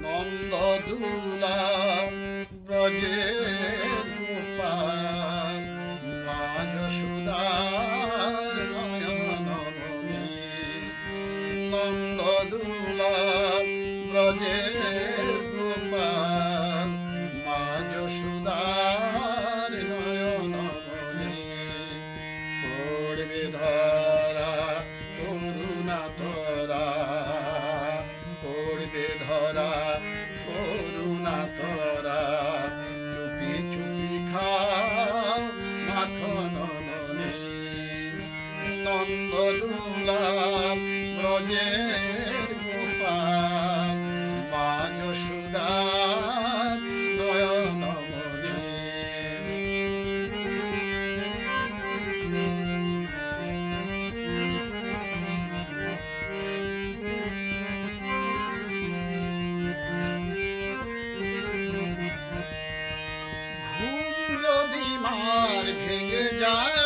নন্দদুলা ব্রজের গোপাল মা যশোদার নয়নমণি। নন্দদুলা ব্রজের গোপাল মা যশোদার নয়নমণি। পড়বে ধরা করুণা তোরা, পড়বে ধরা করুণা তোরা, চুপি চুপি খাও মাখন মনি। নন্দদুলা ব্রজের গোপাল মা যশোদার নয়নমণি। যদি মার ভেঙে যায়,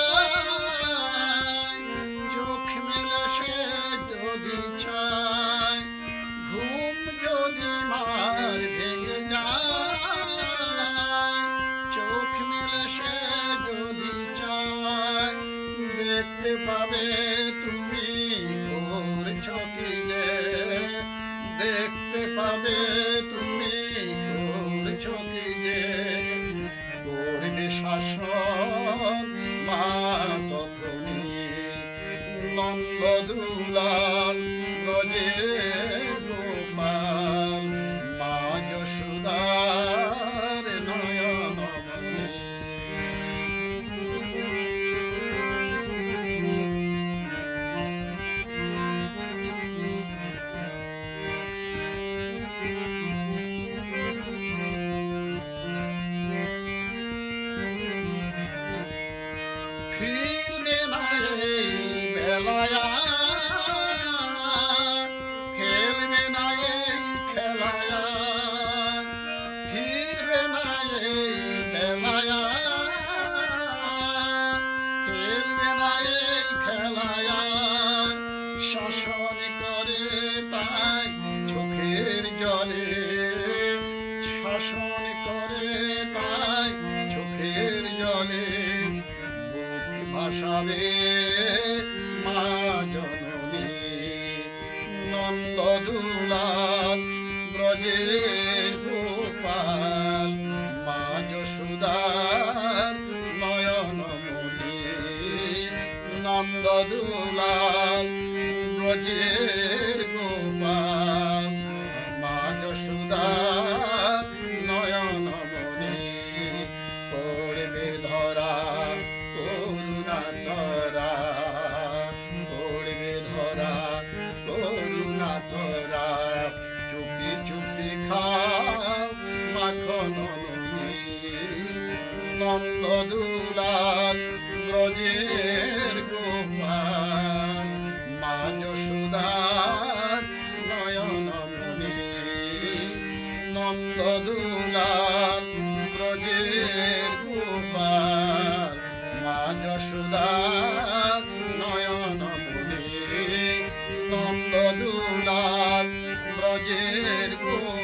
চোখ মেলে সে যদি চায়, ঘুম যদি মার ভেঙে যায়, চোখ মেলে সে যদি চায়, দেখতে পাবে তুমি ভোর ছকিলে, দেখতে পাবে তুমি ভোর ছকিলে। করবে শাসন মা তখনই। নন্দদুলা ব্রজের গোপাল মা যশোদার নয়নমণি। ফিরবে না এই বেলায়, খেলবে না এই খেলায়, ফিরবে না এই বেলায়, খেলবে না এই খেলায়। শাসন করে তাই চোখের জলে, শাসন করে তাই চোখের জলে। ভাসাবে মা জননী। নন্দদুলা ব্রজের গোপাল মা যশোদার নয়নমণি। নন্দদুলা ব্রজের গোপাল মা যশোদার নয়নমণি। পড়বে ধরা করুণা তোরা, পড়বে ধরা করুণা তোরা, চুপি চুপি খাও মাখন মনি। নন্দদুলা ব্রজের গোপাল মা যশোদার নয়নমণি। নন্দদুলা ব্রজের গোপাল মা যশোদার নয়নমণি। নন্দদুলা ব্রজের গোপাল